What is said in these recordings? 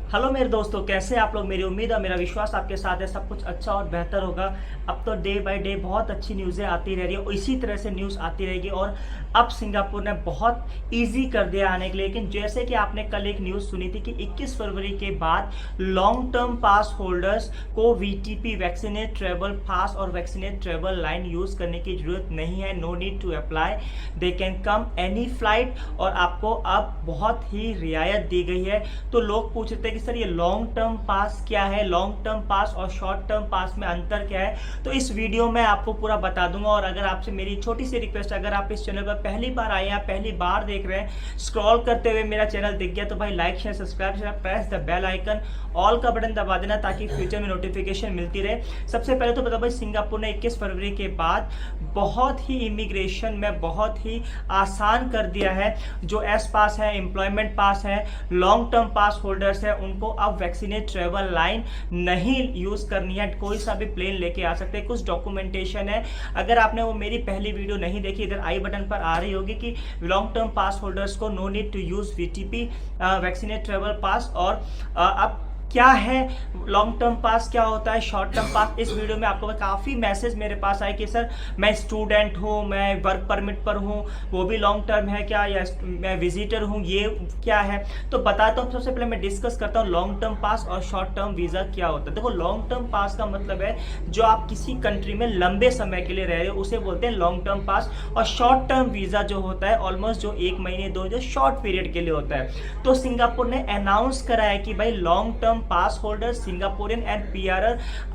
Hello मेरे दोस्तों, कैसे हैं आप लोग। मेरी उम्मीद और मेरा विश्वास आपके साथ है सब कुछ अच्छा और बेहतर होगा। अब तो डे बाय डे बहुत अच्छी न्यूज़ें आती रह रही है और इसी तरह से न्यूज़ आती रहेगी। और अब सिंगापुर ने बहुत इजी कर दिया आने के लिए। लेकिन जैसे कि आपने कल एक न्यूज़ सुनी थी कि 21 फरवरी के बाद लॉन्ग टर्म पास होल्डर्स को वीटीपी वैक्सीनेट ट्रेवल पास और वैक्सीनेट ट्रेवल लाइन यूज़ करने की ज़रूरत नहीं है। No need to apply, they can come any flight. और आपको अब बहुत ही रियायत दी गई है। तो लोग पूछ रहे थे कि सर ये लॉन्ग टर्म पास क्या है, लॉन्ग टर्म पास और शॉर्ट टर्म पास में अंतर क्या है। तो इस वीडियो में आपको पूरा बता दूंगा। और अगर आपसे मेरी छोटी सी रिक्वेस्ट, अगर आप इस चैनल पर पहली बार आए हैं, पहली बार देख रहे हैं, स्क्रॉल करते हुए मेरा चैनल दिख गया तो भाई like share subscribe, press the bell icon, all का बटन दबा देना ताकि फ्यूचर में नोटिफिकेशन मिलती रहे। सबसे पहले तो बता भाई, सिंगापुर ने 21 फरवरी के बाद बहुत ही इमिग्रेशन में बहुत ही आसान कर दिया है। जो एस पास है, एम्प्लॉयमेंट पास है, लॉन्ग टर्म पास होल्डर्स है, उनको अब वैक्सीनेट ट्रेवल लाइन नहीं यूज करनी है। कोई सा भी प्लेन लेके आ सकते हैं। कुछ डॉक्यूमेंटेशन है। अगर आपने वो मेरी पहली वीडियो नहीं देखी, इधर आई बटन पर आ रही होगी कि लॉन्ग टर्म पास होल्डर्स को no need to use VTP vaccinate travel pass. और अब क्या है लॉन्ग टर्म पास, क्या होता है शॉर्ट टर्म पास, इस वीडियो में आपको काफ़ी मैसेज मेरे पास आए कि सर मैं स्टूडेंट हूँ, मैं वर्क परमिट पर हूँ, वो भी लॉन्ग टर्म है क्या, या मैं विजिटर हूँ, ये क्या है। तो बताता हूँ। सबसे पहले मैं डिस्कस करता हूँ लॉन्ग टर्म पास और शॉर्ट टर्म वीज़ा क्या होता है। देखो, लॉन्ग टर्म पास का मतलब है जो आप किसी कंट्री में लंबे समय के लिए रह रहे हो उसे बोलते हैं लॉन्ग टर्म पास। और शॉर्ट टर्म वीज़ा जो होता है ऑलमोस्ट जो 1 महीने 2, जो शॉर्ट पीरियड के लिए होता है। तो सिंगापुर ने अनाउंस करा है कि भाई long term pass holder Singaporean and PR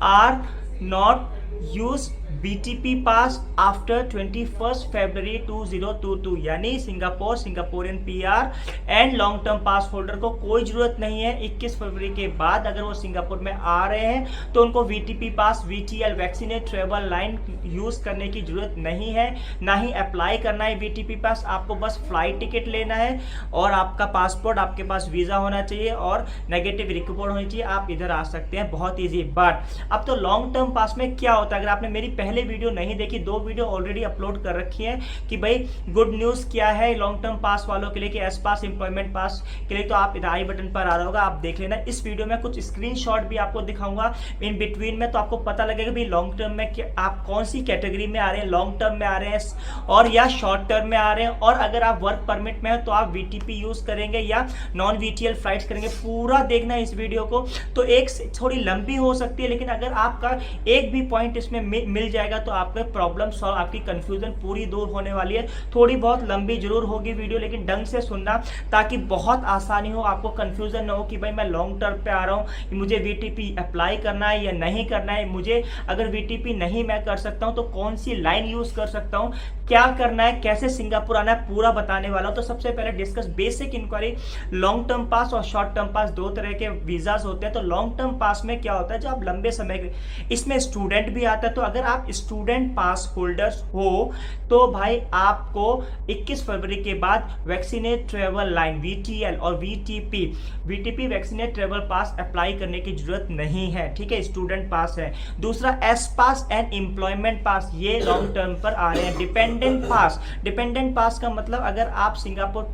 are not use BTP pass after 21 फरवरी 2022। यानी Singapore, Singaporean PR and long term pass holder को कोई जरूरत नहीं है 21 फरवरी के बाद अगर वो सिंगापुर में आ रहे हैं तो उनको VTP pass, VTL vaccinate travel line use करने की जरूरत नहीं है। ना ही अप्लाई करना है वीटीपी पास। आपको बस फ्लाइट टिकट लेना है और आपका पासपोर्ट, आपके पास वीजा होना चाहिए और नेगेटिव रिपोर्ट होनी चाहिए। आप इधर आ सकते हैं, बहुत ईजी। बट अब तो लॉन्ग टर्म पास में क्या होता है, अगर आपने मेरी पहले वीडियो नहीं देखी, 2 वीडियो ऑलरेडी अपलोड कर रखी है कि भाई गुड न्यूज क्या है लॉन्ग टर्म पास वालों के लिए, कि एस पास, एम्प्लॉयमेंट पास के लिए। तो आप इधर आई बटन पर आ रहा होगा, आप देख लेना। इस वीडियो में कुछ स्क्रीनशॉट भी आपको दिखाऊंगा इन बिटवीन में, तो आपको पता लगेगा भाई लॉन्ग टर्म में आप कौन सी कैटेगरी में आ रहे हैं, लॉन्ग टर्म में आ रहे हैं और या शॉर्ट टर्म में आ रहे हैं। और अगर आप वर्क परमिट में है तो आप वीटीपी यूज करेंगे या नॉन वीटीएल फ्लाइट्स करेंगे। पूरा देखना इस वीडियो को। तो एक थोड़ी लंबी हो सकती है, लेकिन अगर आपका एक भी पॉइंट इसमें मिल जाएगा तो आपका प्रॉब्लम सॉल्व, आपकी कंफ्यूजन पूरी दूर होने वाली है। थोड़ी बहुत लंबी जरूर होगी वीडियो, लेकिन ढंग से सुनना ताकि बहुत आसानी हो, आपको कंफ्यूजन ना हो कि भाई मैं लॉन्ग टर्म पे आ रहा हूँ, मुझे वीटीपी अप्लाई करना है या नहीं करना है, मुझे अगर वीटीपी नहीं मैं कर सकता हूँ तो कौन सी लाइन यूज कर सकता हूँ, क्या करना है, कैसे सिंगापुर आना है, पूरा बताने वाला हूँ। तो सबसे पहले discuss basic inquiry. Long term pass और शॉर्ट टर्म पास दो तरह के वीजाज होते हैं। तो लॉन्ग टर्म पास में क्या होता है, जो आप लंबे समय, इसमें स्टूडेंट भी आता है। तो अगर आप स्टूडेंट पास होल्डर्स हो तो भाई आपको 21 फरवरी के बाद वैक्सीनेट ट्रेवल लाइन वीटीएल और वीटीपी वैक्सीनेट ट्रेवल पास अप्लाई करने की जरूरत नहीं है। ठीक है, स्टूडेंट पास है। दूसरा एस पास एंड एम्प्लॉयमेंट पास, ये लॉन्ग टर्म पर आ रहे हैं। डिपेंडेंट पास का मतलब अगर आप सिंगापुर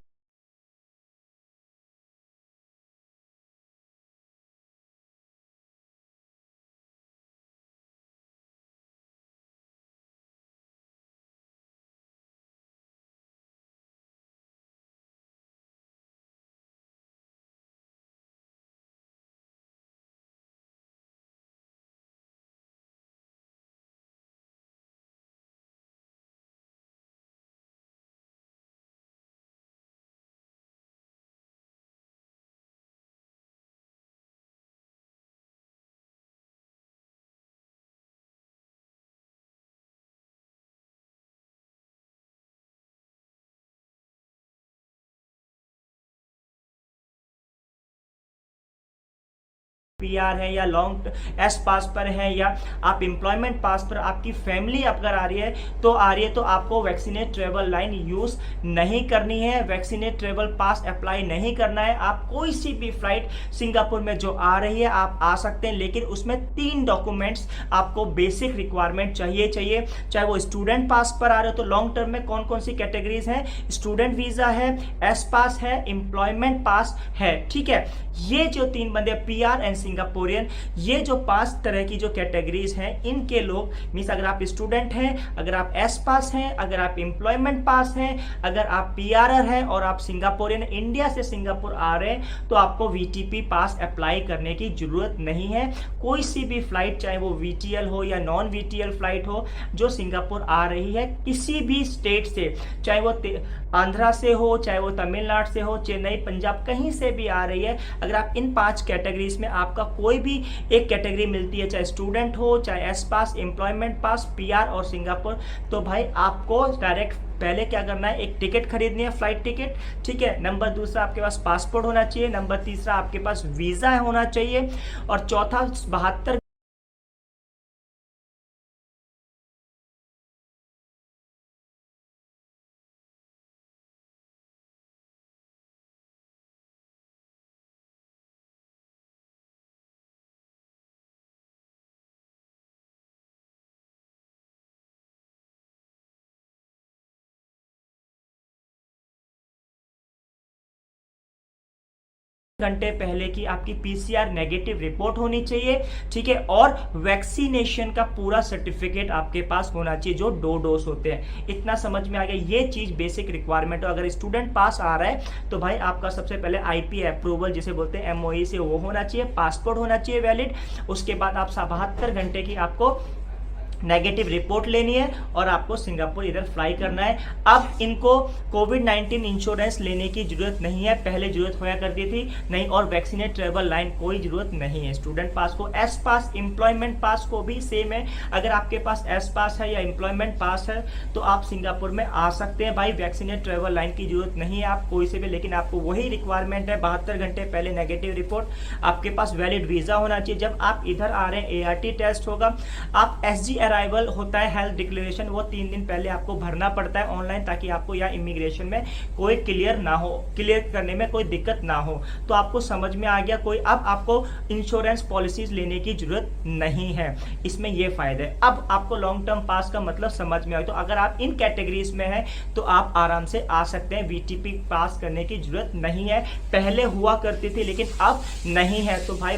पीआर है या लॉन्ग एस पास पर है या आप एम्प्लॉयमेंट पास पर आपकी फैमिली अगर आ रही है तो आपको वैक्सीनेट ट्रेवल लाइन यूज नहीं करनी है, वैक्सीनेट ट्रेवल पास अप्लाई नहीं करना है। आप कोई सी भी फ्लाइट सिंगापुर में जो आ रही है आप आ सकते हैं, लेकिन उसमें 3 डॉक्यूमेंट्स आपको बेसिक रिक्वायरमेंट चाहिए। चाहे वो स्टूडेंट पास पर आ रहे हो तो लॉन्ग टर्म में कौन कौन सी कैटेगरीज हैं, स्टूडेंट वीजा है, एस पास है, एम्प्लॉयमेंट पास है, ठीक है। ये जो 3 बंदे पीआर एंड सिंगापुरियन, ये जो 5 तरह की जो कैटेगरीज हैं, इनके लोग मीन्स अगर आप स्टूडेंट हैं, अगर आप एस पास हैं, अगर आप एम्प्लॉयमेंट पास हैं, अगर आप पीआर हैं और आप सिंगापुरियन इंडिया से सिंगापुर आ रहे हैं तो आपको वीटीपी पास अप्लाई करने की जरूरत नहीं है। कोई सी भी फ्लाइट चाहे वो वीटीएल हो या नॉन वीटीएल फ्लाइट हो जो सिंगापुर आ रही है किसी भी स्टेट से, चाहे वो आंध्रा से हो, चाहे वो तमिलनाडु से हो, चेन्नई पंजाब कहीं से भी आ रही है, अगर आप इन 5 कैटेगरीज में आपका कोई भी एक कैटेगरी मिलती है, चाहे स्टूडेंट हो, चाहे एस पास, एम्प्लॉयमेंट पास, पीआर और सिंगापुर, तो भाई आपको डायरेक्ट पहले क्या करना है, एक टिकट खरीदनी है, फ्लाइट टिकट, ठीक है। नंबर दूसरा आपके पास पासपोर्ट होना चाहिए, नंबर तीसरा आपके पास वीजा होना चाहिए और चौथा 72 घंटे पहले की आपकी पीसीआर नेगेटिव रिपोर्ट होनी चाहिए, ठीक है। और वैक्सीनेशन का पूरा सर्टिफिकेट आपके पास होना चाहिए जो 2 डोज होते हैं। इतना समझ में आ गया, ये चीज बेसिक रिक्वायरमेंट है। अगर स्टूडेंट पास आ रहा है तो भाई आपका सबसे पहले आईपी अप्रूवल जिसे बोलते हैं एमओई से वो होना चाहिए, पासपोर्ट होना चाहिए वैलिड। उसके बाद आप 72 घंटे की आपको नेगेटिव रिपोर्ट लेनी है और आपको सिंगापुर इधर फ्लाई करना है। अब इनको कोविड-19 इंश्योरेंस लेने की जरूरत नहीं है, पहले जरूरत होया करती थी नहीं, और वैक्सीनेट ट्रेवल लाइन कोई जरूरत नहीं है। स्टूडेंट पास को, एस पास, एम्प्लॉयमेंट पास को भी सेम है। अगर आपके पास एस पास है या एम्प्लॉयमेंट पास है तो आप सिंगापुर में आ सकते हैं भाई, वैक्सीनेट ट्रेवल लाइन की जरूरत नहीं है आप कोई से भी, लेकिन आपको वही रिक्वायरमेंट है 72 घंटे पहले नेगेटिव रिपोर्ट, आपके पास वैलिड वीजा होना चाहिए। जब आप इधर आ रहे हैं एआरटी टेस्ट होगा, आप एसजी अराइवल होता है हेल्थ डिक्लेरेशन, वो 3 दिन पहले आपको भरना पड़ता है ऑनलाइन, ताकि आपको यहाँ इमिग्रेशन में कोई क्लियर करने में कोई दिक्कत ना हो। तो आपको समझ में आ गया, कोई अब आपको इंश्योरेंस पॉलिसीज लेने की जरूरत नहीं है, इसमें ये फायदा है। अब आपको लॉन्ग टर्म पास का मतलब समझ में आया, तो अगर आप इन कैटेगरीज में हैं तो आप आराम से आ सकते हैं, वीटीपी पास करने की जरूरत नहीं है। पहले हुआ करती थी लेकिन अब नहीं है। तो भाई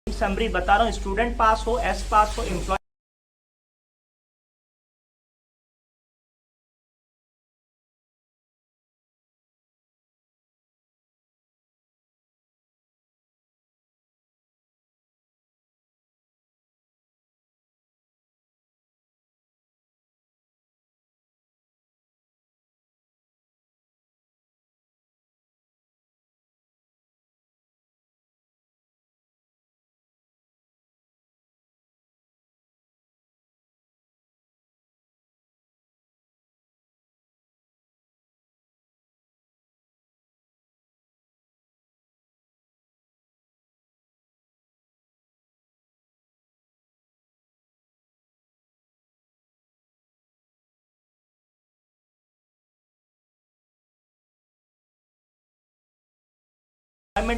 समरी बता रहा हूँ, स्टूडेंट पास हो, एस पास हो, एम्प्लॉय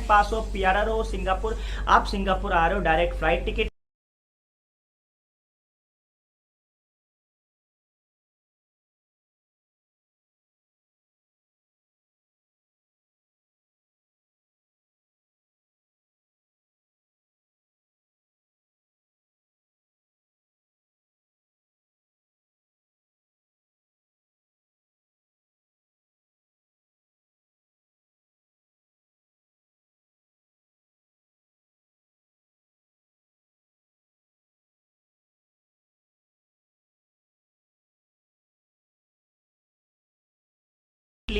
पास हो, पीआरआर हो, सिंगापुर, आप सिंगापुर आ रहे हो, डायरेक्ट फ्लाइट टिकट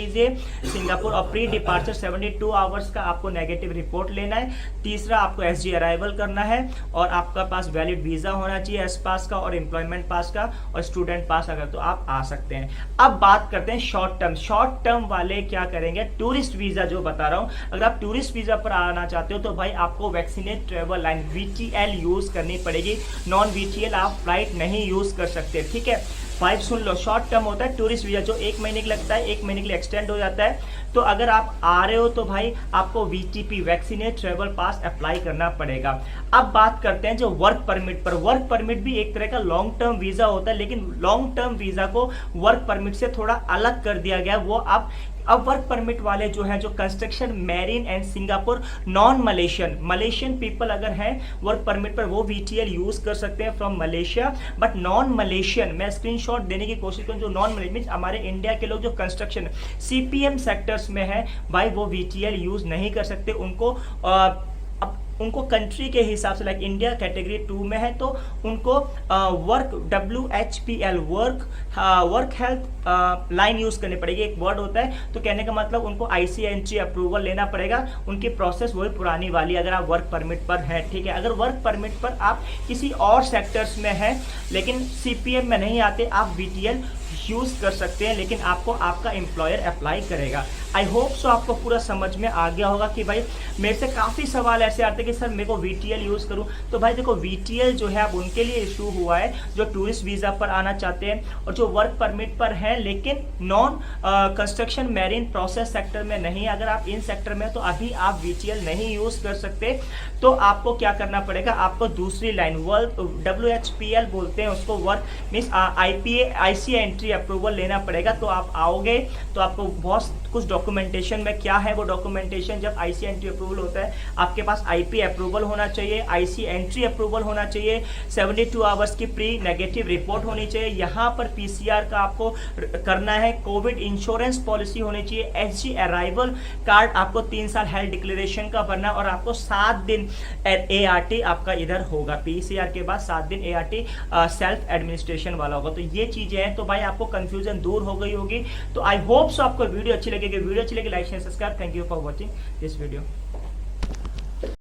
लीजिए सिंगापुर, और प्री डिपार्चर 72 आवर्स का आपको नेगेटिव रिपोर्ट लेना है। तीसरा, आपको एसजी अराइवल करना है और आपका पास वैलिड वीजा होना चाहिए, एस पास का और एम्प्लॉयमेंट पास का और स्टूडेंट पास अगर तो आप आ सकते हैं। अब बात करते हैं शॉर्ट टर्म। शॉर्ट टर्म वाले क्या करेंगे, टूरिस्ट वीजा जो बता रहा हूं, अगर आप टूरिस्ट वीजा पर आना चाहते हो तो भाई आपको vaccinate travel line VTL use करनी पड़ेगी। नॉन VTL आप फ्लाइट नहीं यूज कर सकते, ठीक है भाई। सुन लो, शॉर्ट टर्म होता है टूरिस्ट वीजा जो 1 महीने के लगता है, 1 महीने के लिए एक्सटेंड हो जाता है। तो अगर आप आ रहे हो तो भाई आपको VTP वैक्सीनेट ट्रेवल पास अप्लाई करना पड़ेगा। अब बात करते हैं जो वर्क परमिट पर। वर्क परमिट भी एक तरह का लॉन्ग टर्म वीजा होता है, लेकिन लॉन्ग टर्म वीजा को वर्क परमिट से थोड़ा अलग कर दिया गया। वो अब वर्क परमिट वाले जो है, जो construction, marine and Singapore, non Malaysian people अगर हैं वर्क परमिट पर, वो VTL यूज कर सकते हैं from Malaysia. But non Malaysian, मैं स्क्रीनशॉट देने की कोशिश करूँ, जो नॉन मलेशियन हमारे इंडिया के लोग जो कंस्ट्रक्शन CPM सेक्टर्स में है भाई, वो VTL यूज नहीं कर सकते। उनको कंट्री के हिसाब से, लाइक इंडिया कैटेगरी 2 में है तो उनको work WHPL work health line use करनी पड़ेगी। एक वर्ड होता है, तो कहने का मतलब उनको ICNG अप्रूवल लेना पड़ेगा। उनकी प्रोसेस वही पुरानी वाली अगर आप वर्क परमिट पर हैं, ठीक है। अगर वर्क परमिट पर आप किसी और सेक्टर्स में हैं लेकिन CPM में नहीं आते, आप VTL यूज कर सकते हैं, लेकिन आपको आपका एम्प्लॉयर अप्लाई करेगा। आई होप सो आपको पूरा समझ में आ गया होगा कि भाई मेरे से काफ़ी सवाल ऐसे आते हैं कि सर मेरे को VTL यूज़ करूं। तो भाई देखो, VTL जो है अब उनके लिए इशू हुआ है जो टूरिस्ट वीज़ा पर आना चाहते हैं और जो वर्क परमिट पर हैं लेकिन non construction, marine, process sector में नहीं। अगर आप इन सेक्टर में तो अभी आप VTL नहीं यूज़ कर सकते। तो आपको क्या करना पड़ेगा, आपको दूसरी लाइन WHPL बोलते हैं उसको, वर्क मीन्स ICNG अप्रूवल लेना पड़ेगा। तो आप आओगे तो आपको बहुत कुछ डॉक्यूमेंटेशन में क्या है, वो डॉक्यूमेंटेशन जब ICNG अप्रूवल होता है, आपके पास IP अप्रूवल होना चाहिए, ICNG अप्रूवल होना चाहिए, 72 आवर्स की प्री नेगेटिव रिपोर्ट होनी चाहिए। यहाँ पर PCR का आपको करना है, कोविड इंश्योरेंस पॉलिसी होनी चाहिए, SG अराइवल कार्ड, आपको 3 साल हेल्थ डिक्लेरेशन का भरना, और आपको 7 दिन ART आपका इधर होगा। PCR के बाद 7 दिन ART सेल्फ एडमिनिस्ट्रेशन वाला होगा। तो ये चीजें हैं। तो भाई आपको कंफ्यूजन दूर हो गई होगी। तो आई होप सो आपको वीडियो अच्छी लगेगी। वीडियो अच्छी लगी like share subscribe. Thank you for watching this video.